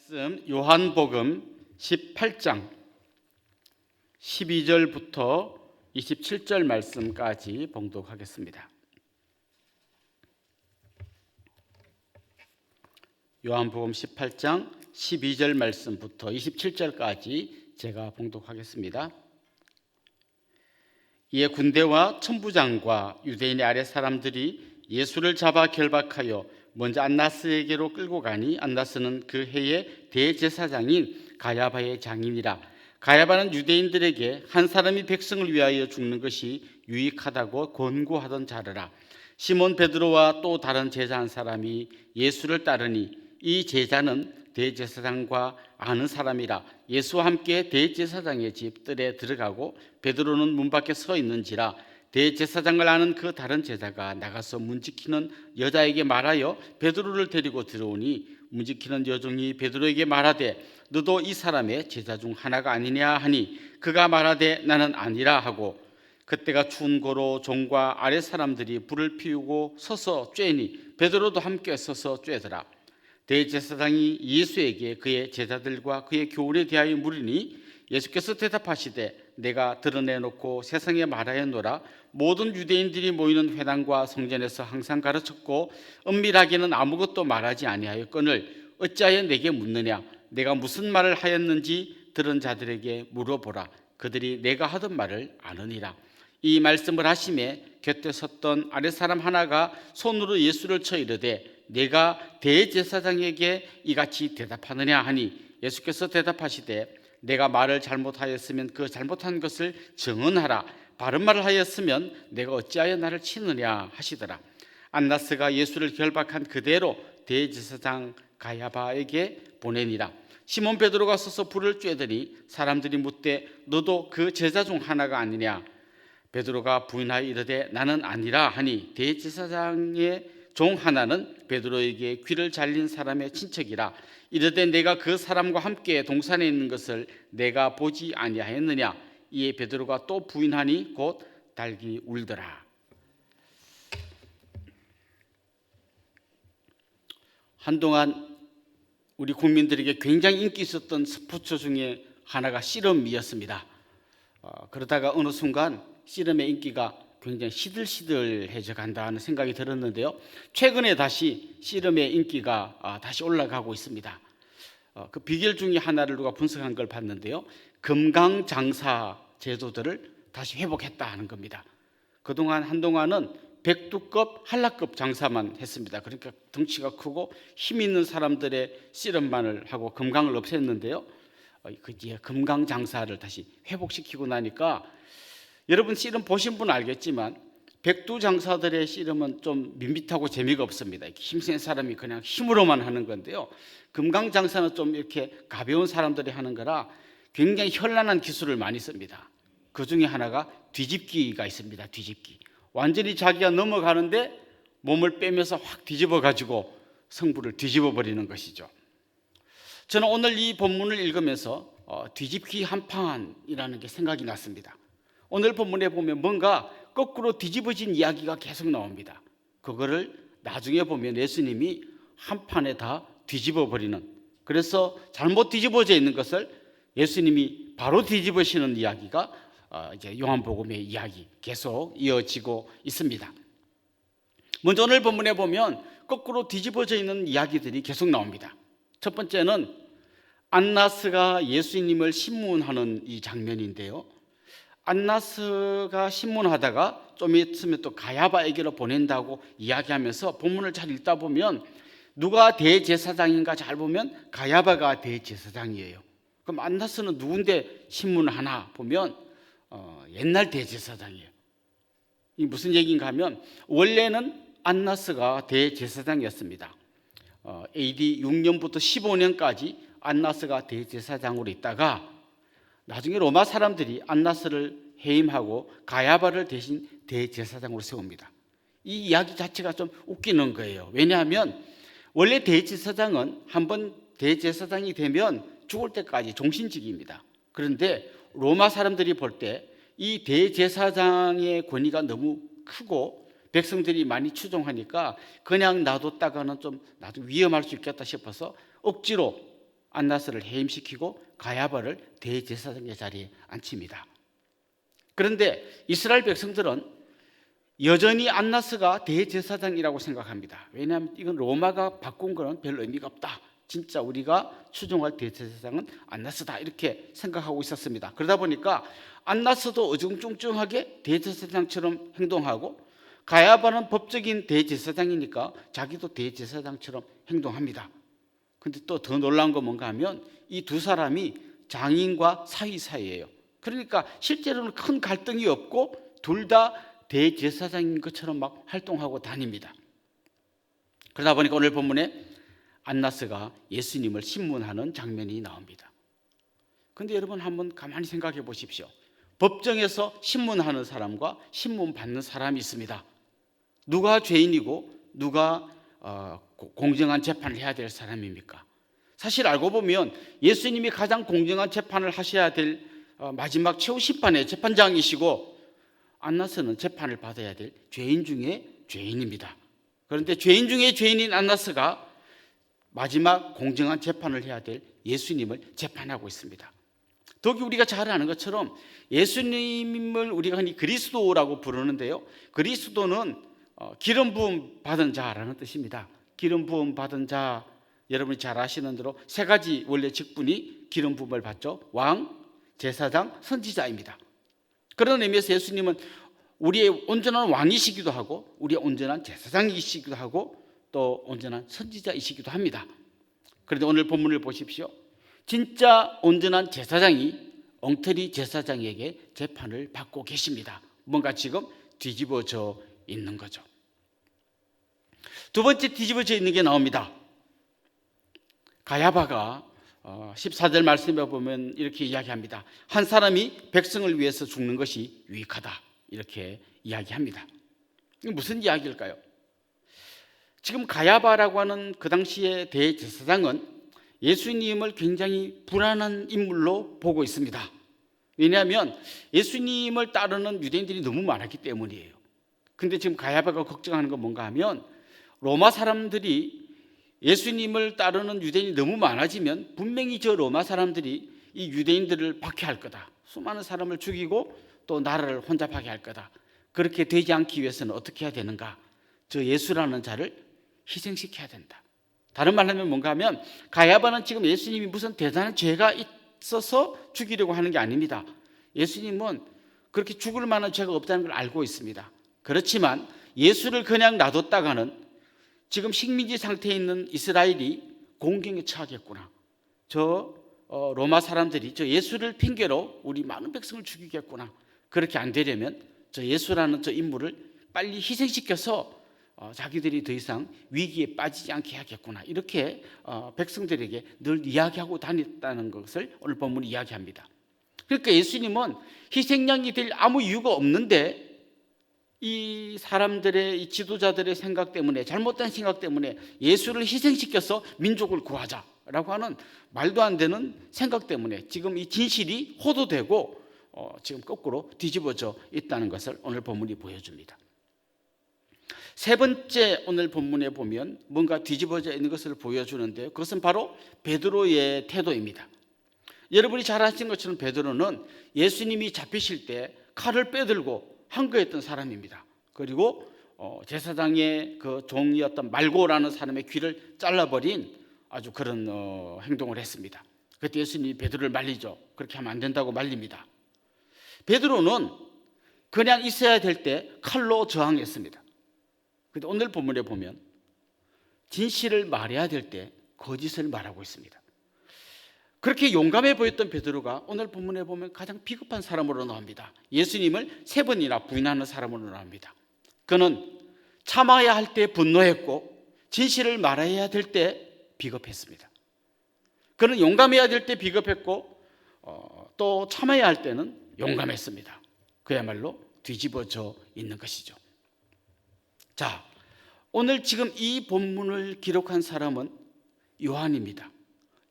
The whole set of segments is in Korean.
말씀 요한복음 18장 12절부터 27절 말씀까지 봉독하겠습니다. 요한복음 18장 12절 말씀부터 27절까지 제가 봉독하겠습니다. 이에 군대와 천부장과 유대인의 아랫 사람들이 예수를 잡아 결박하여 먼저 안나스에게로 끌고 가니 안나스는 그 해의 대제사장인 가야바의 장인이라. 가야바는 유대인들에게 한 사람이 백성을 위하여 죽는 것이 유익하다고 권고하던 자르라. 시몬 베드로와 또 다른 제자 한 사람이 예수를 따르니 이 제자는 대제사장과 아는 사람이라. 예수와 함께 대제사장의 집 뜰에 들어가고 베드로는 문 밖에 서 있는지라. 대제사장을 아는 그 다른 제자가 나가서 문지키는 여자에게 말하여 베드로를 데리고 들어오니 문지키는 여종이 베드로에게 말하되 너도 이 사람의 제자 중 하나가 아니냐 하니 그가 말하되 나는 아니라 하고 그때가 추운 고로 종과 아랫 사람들이 불을 피우고 서서 쬐니 베드로도 함께 서서 쬐더라. 대제사장이 예수에게 그의 제자들과 그의 교훈에 대하여 물으니 예수께서 대답하시되 내가 드러내놓고 세상에 말하였노라. 모든 유대인들이 모이는 회당과 성전에서 항상 가르쳤고 은밀하게는 아무것도 말하지 아니하였거늘 어찌하여 내게 묻느냐. 내가 무슨 말을 하였는지 들은 자들에게 물어보라. 그들이 내가 하던 말을 아느니라. 이 말씀을 하심에 곁에 섰던 아랫사람 하나가 손으로 예수를 쳐 이르되 내가 대제사장에게 이같이 대답하느냐 하니 예수께서 대답하시되 내가 말을 잘못하였으면 그 잘못한 것을 증언하라. 바른 말을 하였으면 내가 어찌하여 나를 치느냐 하시더라. 안나스가 예수를 결박한 그대로 대제사장 가야바에게 보내니라. 시몬 베드로가 서서 불을 쬐더니 사람들이 묻되 너도 그 제자 중 하나가 아니냐. 베드로가 부인하여 이르되 나는 아니라 하니 대제사장의 종 하나는 베드로에게 귀를 잘린 사람의 친척이라. 이르되 내가 그 사람과 함께 동산에 있는 것을 내가 보지 아니하였느냐. 이에 베드로가 또 부인하니 곧 달기 울더라. 한동안 우리 국민들에게 굉장히 인기 있었던 스포츠 중에 하나가 씨름이었습니다. 그러다가 어느 순간 씨름의 인기가 굉장히 시들시들해져 간다는 생각이 들었는데요. 최근에 다시 씨름의 인기가 다시 올라가고 있습니다. 그 비결 중에 하나를 누가 분석한 걸 봤는데요. 금강장사 제도들을 다시 회복했다 하는 겁니다. 그동안 한동안은 백두급, 한라급 장사만 했습니다. 그러니까 덩치가 크고 힘 있는 사람들의 씨름만을 하고 금강을 없앴는데요. 그 뒤에 금강장사를 다시 회복시키고 나니까 여러분 씨름 보신 분은 알겠지만 백두장사들의 씨름은 좀 밋밋하고 재미가 없습니다. 힘센 사람이 그냥 힘으로만 하는 건데요. 금강장사는 좀 이렇게 가벼운 사람들이 하는 거라 굉장히 현란한 기술을 많이 씁니다. 그 중에 하나가 뒤집기가 있습니다. 뒤집기. 완전히 자기가 넘어가는데 몸을 빼면서 확 뒤집어 가지고 승부를 뒤집어 버리는 것이죠. 저는 오늘 이 본문을 읽으면서 뒤집기 한판이라는 게 생각이 났습니다. 오늘 본문에 보면 뭔가 거꾸로 뒤집어진 이야기가 계속 나옵니다. 그거를 나중에 보면 예수님이 한 판에 다 뒤집어 버리는, 그래서 잘못 뒤집어져 있는 것을 예수님이 바로 뒤집으시는 이야기가 이제 요한복음의 이야기 계속 이어지고 있습니다. 먼저 오늘 본문에 보면 거꾸로 뒤집어져 있는 이야기들이 계속 나옵니다. 첫 번째는 안나스가 예수님을 신문하는 이 장면인데요. 안나스가 신문하다가 좀 있으면 또 가야바에게로 보낸다고 이야기하면서 본문을 잘 읽다 보면 누가 대제사장인가 잘 보면 가야바가 대제사장이에요. 그럼 안나스는 누군데 신문을 하나 보면 옛날 대제사장이에요. 이 무슨 얘기인가 하면 원래는 안나스가 대제사장이었습니다. AD 6년부터 15년까지 안나스가 대제사장으로 있다가 나중에 로마 사람들이 안나스를 해임하고 가야바를 대신 대제사장으로 세웁니다. 이 이야기 자체가 좀 웃기는 거예요. 왜냐하면 원래 대제사장은 한번 대제사장이 되면 죽을 때까지 종신직입니다. 그런데 로마 사람들이 볼 때 이 대제사장의 권위가 너무 크고 백성들이 많이 추종하니까 그냥 놔뒀다가는 좀 나도 위험할 수 있겠다 싶어서 억지로 안나스를 해임시키고 가야바를 대제사장의 자리에 앉힙니다. 그런데 이스라엘 백성들은 여전히 안나스가 대제사장이라고 생각합니다. 왜냐하면 이건 로마가 바꾼 거는 별 의미가 없다. 진짜 우리가 추종할 대제사장은 안나스다 이렇게 생각하고 있었습니다. 그러다 보니까 안나스도 어중뚱뚱하게 대제사장처럼 행동하고 가야바는 법적인 대제사장이니까 자기도 대제사장처럼 행동합니다. 근데 또 더 놀라운 건 뭔가 하면 이 두 사람이 장인과 사위사이예요. 그러니까 실제로는 큰 갈등이 없고 둘 다 대제사장인 것처럼 막 활동하고 다닙니다. 그러다 보니까 오늘 본문에 안나스가 예수님을 신문하는 장면이 나옵니다. 그런데 여러분 한번 가만히 생각해 보십시오. 법정에서 신문하는 사람과 신문받는 사람이 있습니다. 누가 죄인이고 누가 공정한 재판을 해야 될 사람입니까? 사실 알고 보면 예수님이 가장 공정한 재판을 하셔야 될 마지막 최후 심판의 재판장이시고 안나스는 재판을 받아야 될 죄인 중에 죄인입니다. 그런데 죄인 중에 죄인인 안나스가 마지막 공정한 재판을 해야 될 예수님을 재판하고 있습니다. 더욱이 우리가 잘 아는 것처럼 예수님을 우리가 흔히 그리스도라고 부르는데요. 그리스도는 기름 부음 받은 자라는 뜻입니다. 기름 부음 받은 자, 여러분이 잘 아시는 대로 세 가지 원래 직분이 기름 부음을 받죠. 왕, 제사장, 선지자입니다. 그런 의미에서 예수님은 우리의 온전한 왕이시기도 하고 우리의 온전한 제사장이시기도 하고 또 온전한 선지자이시기도 합니다. 그런데 오늘 본문을 보십시오. 진짜 온전한 제사장이 엉터리 제사장에게 재판을 받고 계십니다. 뭔가 지금 뒤집어져 있는 거죠. 두 번째 뒤집어져 있는 게 나옵니다. 가야바가 14절 말씀에 보면 이렇게 이야기합니다. 한 사람이 백성을 위해서 죽는 것이 유익하다 이렇게 이야기합니다. 이게 무슨 이야기일까요? 지금 가야바라고 하는 그 당시의 대제사장은 예수님을 굉장히 불안한 인물로 보고 있습니다. 왜냐하면 예수님을 따르는 유대인들이 너무 많았기 때문이에요. 근데 지금 가야바가 걱정하는 건 뭔가 하면 로마 사람들이 예수님을 따르는 유대인이 너무 많아지면 분명히 저 로마 사람들이 이 유대인들을 박해할 거다. 수많은 사람을 죽이고 또 나라를 혼잡하게 할 거다. 그렇게 되지 않기 위해서는 어떻게 해야 되는가? 저 예수라는 자를 희생시켜야 된다. 다른 말로 하면 뭔가 하면 가야바는 지금 예수님이 무슨 대단한 죄가 있어서 죽이려고 하는 게 아닙니다. 예수님은 그렇게 죽을 만한 죄가 없다는 걸 알고 있습니다. 그렇지만 예수를 그냥 놔뒀다가는 지금 식민지 상태에 있는 이스라엘이 공경에 처하겠구나. 저 로마 사람들이 저 예수를 핑계로 우리 많은 백성을 죽이겠구나. 그렇게 안 되려면 저 예수라는 저 인물을 빨리 희생시켜서 자기들이 더 이상 위기에 빠지지 않게 해야겠구나. 이렇게 백성들에게 늘 이야기하고 다녔다는 것을 오늘 본문이 이야기합니다. 그러니까 예수님은 희생양이 될 아무 이유가 없는데 이 사람들의 이 지도자들의 생각 때문에 잘못된 생각 때문에 예수를 희생시켜서 민족을 구하자라고 하는 말도 안 되는 생각 때문에 지금 이 진실이 호도되고 지금 거꾸로 뒤집어져 있다는 것을 오늘 본문이 보여줍니다. 세 번째 오늘 본문에 보면 뭔가 뒤집어져 있는 것을 보여주는데요. 그것은 바로 베드로의 태도입니다. 여러분이 잘 아시는 것처럼 베드로는 예수님이 잡히실 때 칼을 빼들고 항거했던 사람입니다. 그리고 제사장의 그 종이었던 말고라는 사람의 귀를 잘라버린 아주 그런 행동을 했습니다. 그때 예수님이 베드로를 말리죠. 그렇게 하면 안 된다고 말립니다. 베드로는 그냥 있어야 될 때 칼로 저항했습니다. 그런데 오늘 본문에 보면 진실을 말해야 될 때 거짓을 말하고 있습니다. 그렇게 용감해 보였던 베드로가 오늘 본문에 보면 가장 비겁한 사람으로 나옵니다. 예수님을 3번이나 부인하는 사람으로 나옵니다. 그는 참아야 할 때 분노했고 진실을 말해야 될 때 비겁했습니다. 그는 용감해야 될 때 비겁했고 또 참아야 할 때는 용감했습니다. 그야말로 뒤집어져 있는 것이죠. 자, 오늘 지금 이 본문을 기록한 사람은 요한입니다.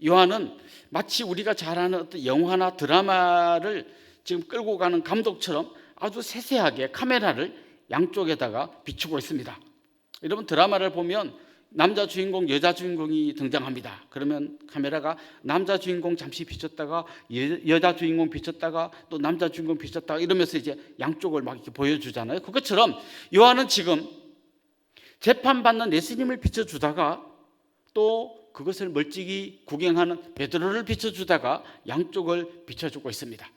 요한은 마치 우리가 잘 아는 어떤 영화나 드라마를 지금 끌고 가는 감독처럼 아주 세세하게 카메라를 양쪽에다가 비추고 있습니다. 여러분 드라마를 보면 남자 주인공, 여자 주인공이 등장합니다. 그러면 카메라가 남자 주인공 잠시 비쳤다가 여자 주인공 비쳤다가 또 남자 주인공 비쳤다가 이러면서 이제 양쪽을 막 이렇게 보여주잖아요. 그것처럼 요한은 지금 재판받는 예수님을 비춰주다가 또 그것을 멀찍이 구경하는 베드로를 비춰주다가 양쪽을 비춰주고 있습니다.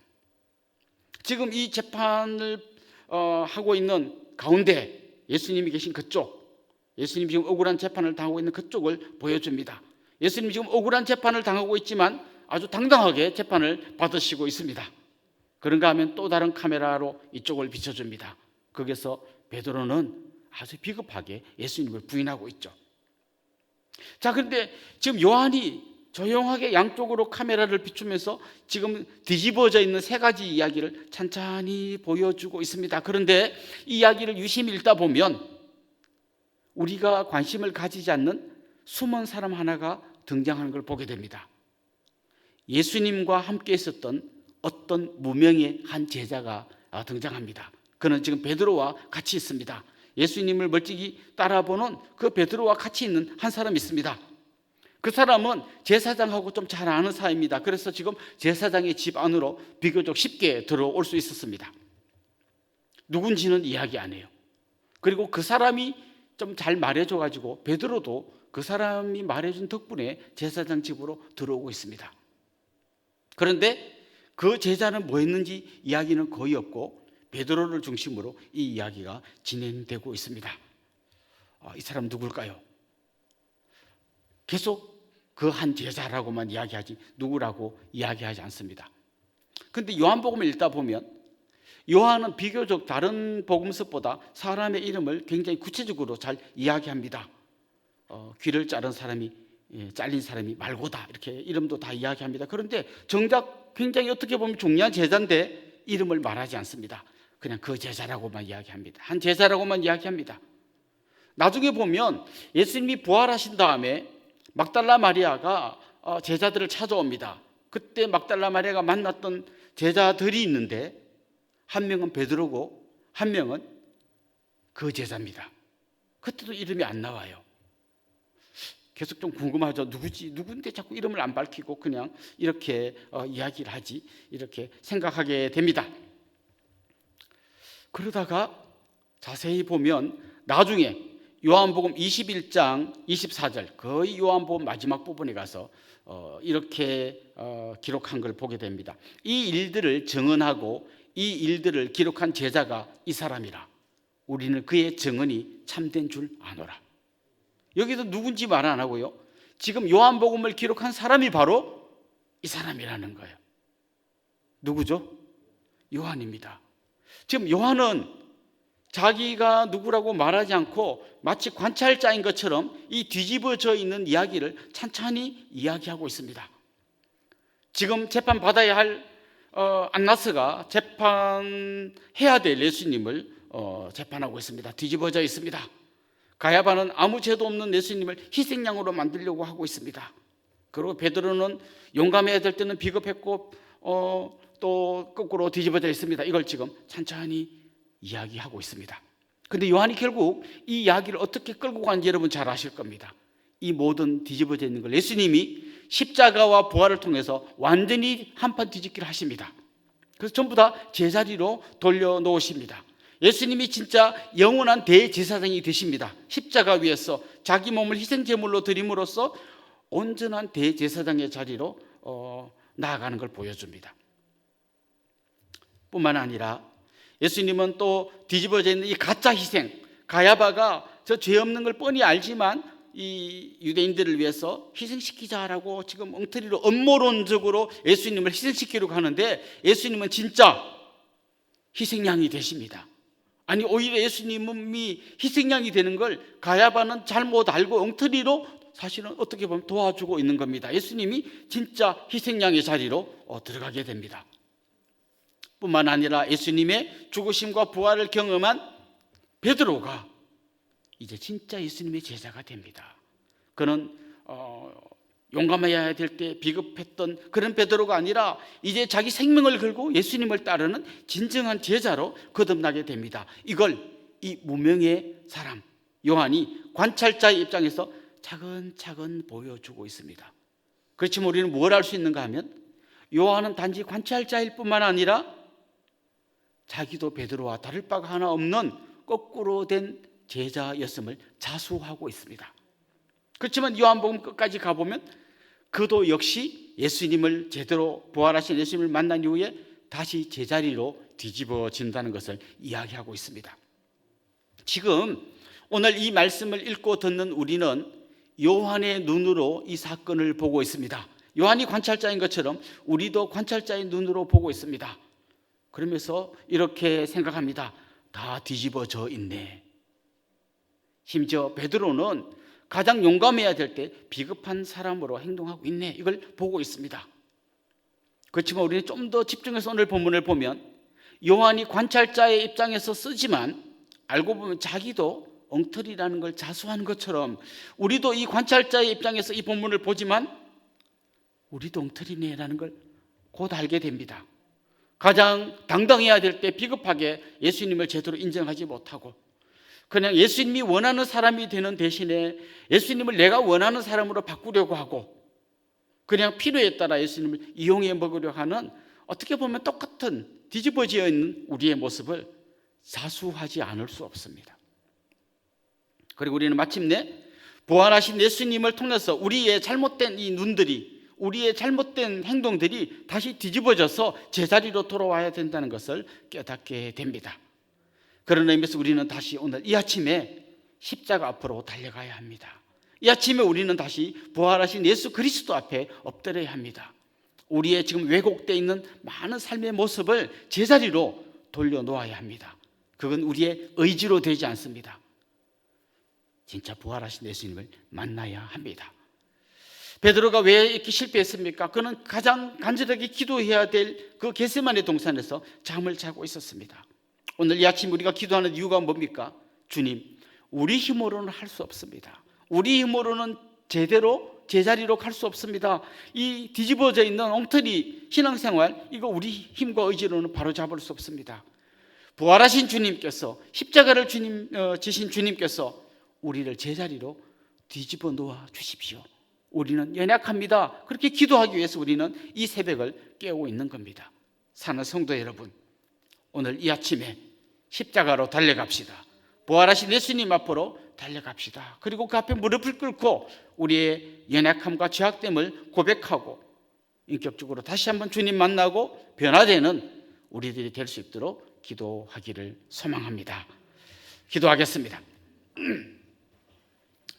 지금 이 재판을 하고 있는 가운데 예수님이 계신 그쪽, 예수님이 지금 억울한 재판을 당하고 있는 그쪽을 보여줍니다. 예수님이 지금 억울한 재판을 당하고 있지만 아주 당당하게 재판을 받으시고 있습니다. 그런가 하면 또 다른 카메라로 이쪽을 비춰줍니다. 거기서 베드로는 아주 비겁하게 예수님을 부인하고 있죠. 자, 그런데 지금 요한이 조용하게 양쪽으로 카메라를 비추면서 지금 뒤집어져 있는 세 가지 이야기를 찬찬히 보여주고 있습니다. 그런데 이 이야기를 유심히 읽다 보면 우리가 관심을 가지지 않는 숨은 사람 하나가 등장하는 걸 보게 됩니다. 예수님과 함께 있었던 어떤 무명의 한 제자가 등장합니다. 그는 지금 베드로와 같이 있습니다. 예수님을 멀찍이 따라보는 그 베드로와 같이 있는 한 사람이 있습니다. 그 사람은 제사장하고 좀 잘 아는 사이입니다. 그래서 지금 제사장의 집 안으로 비교적 쉽게 들어올 수 있었습니다. 누군지는 이야기 안 해요. 그리고 그 사람이 좀 잘 말해줘가지고 베드로도 그 사람이 말해준 덕분에 제사장 집으로 들어오고 있습니다. 그런데 그 제자는 뭐 했는지 이야기는 거의 없고 베드로를 중심으로 이 이야기가 진행되고 있습니다. 이 사람 누굴까요? 계속 그 한 제자라고만 이야기하지 누구라고 이야기하지 않습니다. 그런데 요한복음을 읽다 보면 요한은 비교적 다른 복음서보다 사람의 이름을 굉장히 구체적으로 잘 이야기합니다. 귀를 자른 사람이 잘린 사람이 말고다 이렇게 이름도 다 이야기합니다. 그런데 정작 굉장히 어떻게 보면 중요한 제자인데 이름을 말하지 않습니다. 그냥 그 제자라고만 이야기합니다. 한 제자라고만 이야기합니다. 나중에 보면 예수님이 부활하신 다음에 막달라 마리아가 제자들을 찾아옵니다. 그때 막달라 마리아가 만났던 제자들이 있는데 한 명은 베드로고 한 명은 그 제자입니다. 그때도 이름이 안 나와요. 계속 좀 궁금하죠. 누군데 자꾸 이름을 안 밝히고 그냥 이렇게 이야기를 하지 이렇게 생각하게 됩니다. 그러다가 자세히 보면 나중에 요한복음 21장 24절 거의 요한복음 마지막 부분에 가서 이렇게 기록한 걸 보게 됩니다. 이 일들을 증언하고 이 일들을 기록한 제자가 이 사람이라 우리는 그의 증언이 참된 줄 아노라. 여기서 누군지 말 안 하고요. 지금 요한복음을 기록한 사람이 바로 이 사람이라는 거예요. 누구죠? 요한입니다. 지금 요한은 자기가 누구라고 말하지 않고 마치 관찰자인 것처럼 이 뒤집어져 있는 이야기를 찬찬히 이야기하고 있습니다. 지금 재판받아야 할 안나스가 재판해야 될 예수님을 재판하고 있습니다. 뒤집어져 있습니다. 가야바는 아무 죄도 없는 예수님을 희생양으로 만들려고 하고 있습니다. 그리고 베드로는 용감해야 될 때는 비겁했고 또 거꾸로 뒤집어져 있습니다. 이걸 지금 천천히 이야기하고 있습니다. 그런데 요한이 결국 이 이야기를 어떻게 끌고 가는지 여러분 잘 아실 겁니다. 이 모든 뒤집어져 있는 걸 예수님이 십자가와 부활을 통해서 완전히 한판 뒤집기를 하십니다. 그래서 전부 다 제자리로 돌려놓으십니다. 예수님이 진짜 영원한 대제사장이 되십니다. 십자가 위에서 자기 몸을 희생제물로 드림으로써 온전한 대제사장의 자리로 나아가는 걸 보여줍니다. 뿐만 아니라 예수님은 또 뒤집어져 있는 이 가짜 희생, 가야바가 저 죄 없는 걸 뻔히 알지만 이 유대인들을 위해서 희생시키자라고 지금 엉터리로 음모론적으로 예수님을 희생시키려고 하는데 예수님은 진짜 희생양이 되십니다. 아니 오히려 예수님이 희생양이 되는 걸 가야바는 잘못 알고 엉터리로 사실은 어떻게 보면 도와주고 있는 겁니다. 예수님이 진짜 희생양의 자리로 들어가게 됩니다. 뿐만 아니라 예수님의 죽으심과 부활을 경험한 베드로가 이제 진짜 예수님의 제자가 됩니다. 그는 용감해야 될 때 비겁했던 그런 베드로가 아니라 이제 자기 생명을 걸고 예수님을 따르는 진정한 제자로 거듭나게 됩니다. 이걸 이 무명의 사람 요한이 관찰자의 입장에서 차근차근 보여주고 있습니다. 그렇지만 우리는 뭘 알 수 있는가 하면 요한은 단지 관찰자일 뿐만 아니라 자기도 베드로와 다를 바가 하나 없는 거꾸로 된 제자였음을 자수하고 있습니다. 그렇지만 요한복음 끝까지 가보면 그도 역시 예수님을 제대로 부활하신 예수님을 만난 이후에 다시 제자리로 뒤집어진다는 것을 이야기하고 있습니다. 지금 오늘 이 말씀을 읽고 듣는 우리는 요한의 눈으로 이 사건을 보고 있습니다. 요한이 관찰자인 것처럼 우리도 관찰자의 눈으로 보고 있습니다. 그러면서 이렇게 생각합니다. 다 뒤집어져 있네. 심지어 베드로는 가장 용감해야 될 때 비겁한 사람으로 행동하고 있네. 이걸 보고 있습니다. 그렇지만 우리는 좀 더 집중해서 오늘 본문을 보면 요한이 관찰자의 입장에서 쓰지만 알고 보면 자기도 엉터리라는 걸 자수하는 것처럼 우리도 이 관찰자의 입장에서 이 본문을 보지만 우리도 엉터리네라는 걸 곧 알게 됩니다. 가장 당당해야 될 때 비겁하게 예수님을 제대로 인정하지 못하고 그냥 예수님이 원하는 사람이 되는 대신에 예수님을 내가 원하는 사람으로 바꾸려고 하고 그냥 필요에 따라 예수님을 이용해 먹으려 하는 어떻게 보면 똑같은 뒤집어져 있는 우리의 모습을 자수하지 않을 수 없습니다. 그리고 우리는 마침내 부활하신 예수님을 통해서 우리의 잘못된 이 눈들이 우리의 잘못된 행동들이 다시 뒤집어져서 제자리로 돌아와야 된다는 것을 깨닫게 됩니다. 그런 의미에서 우리는 다시 오늘 이 아침에 십자가 앞으로 달려가야 합니다. 이 아침에 우리는 다시 부활하신 예수 그리스도 앞에 엎드려야 합니다. 우리의 지금 왜곡되어 있는 많은 삶의 모습을 제자리로 돌려놓아야 합니다. 그건 우리의 의지로 되지 않습니다. 진짜 부활하신 예수님을 만나야 합니다. 베드로가 왜 이렇게 실패했습니까? 그는 가장 간절하게 기도해야 될 그 겟세마네 동산에서 잠을 자고 있었습니다. 오늘 이 아침 우리가 기도하는 이유가 뭡니까? 주님, 우리 힘으로는 할 수 없습니다. 우리 힘으로는 제대로 제자리로 갈 수 없습니다. 이 뒤집어져 있는 엉터리 신앙생활, 이거 우리 힘과 의지로는 바로잡을 수 없습니다. 부활하신 주님께서, 십자가를 지신 주님께서 우리를 제자리로 뒤집어 놓아 주십시오. 우리는 연약합니다. 그렇게 기도하기 위해서 우리는 이 새벽을 깨우고 있는 겁니다. 사는 성도 여러분, 오늘 이 아침에 십자가로 달려갑시다. 부활하신 예수님 앞으로 달려갑시다. 그리고 그 앞에 무릎을 꿇고 우리의 연약함과 죄악됨을 고백하고 인격적으로 다시 한번 주님 만나고 변화되는 우리들이 될 수 있도록 기도하기를 소망합니다. 기도하겠습니다.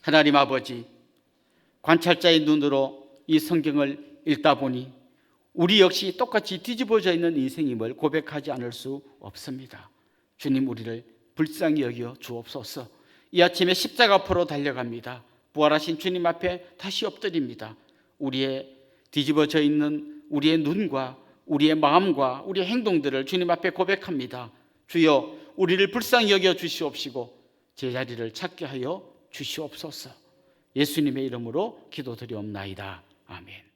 하나님 아버지, 관찰자의 눈으로 이 성경을 읽다 보니 우리 역시 똑같이 뒤집어져 있는 인생임을 고백하지 않을 수 없습니다. 주님, 우리를 불쌍히 여겨 주옵소서. 이 아침에 십자가 앞으로 달려갑니다. 부활하신 주님 앞에 다시 엎드립니다. 우리의 뒤집어져 있는 우리의 눈과 우리의 마음과 우리의 행동들을 주님 앞에 고백합니다. 주여, 우리를 불쌍히 여겨 주시옵시고 제자리를 찾게 하여 주시옵소서. 예수님의 이름으로 기도드리옵나이다. 아멘.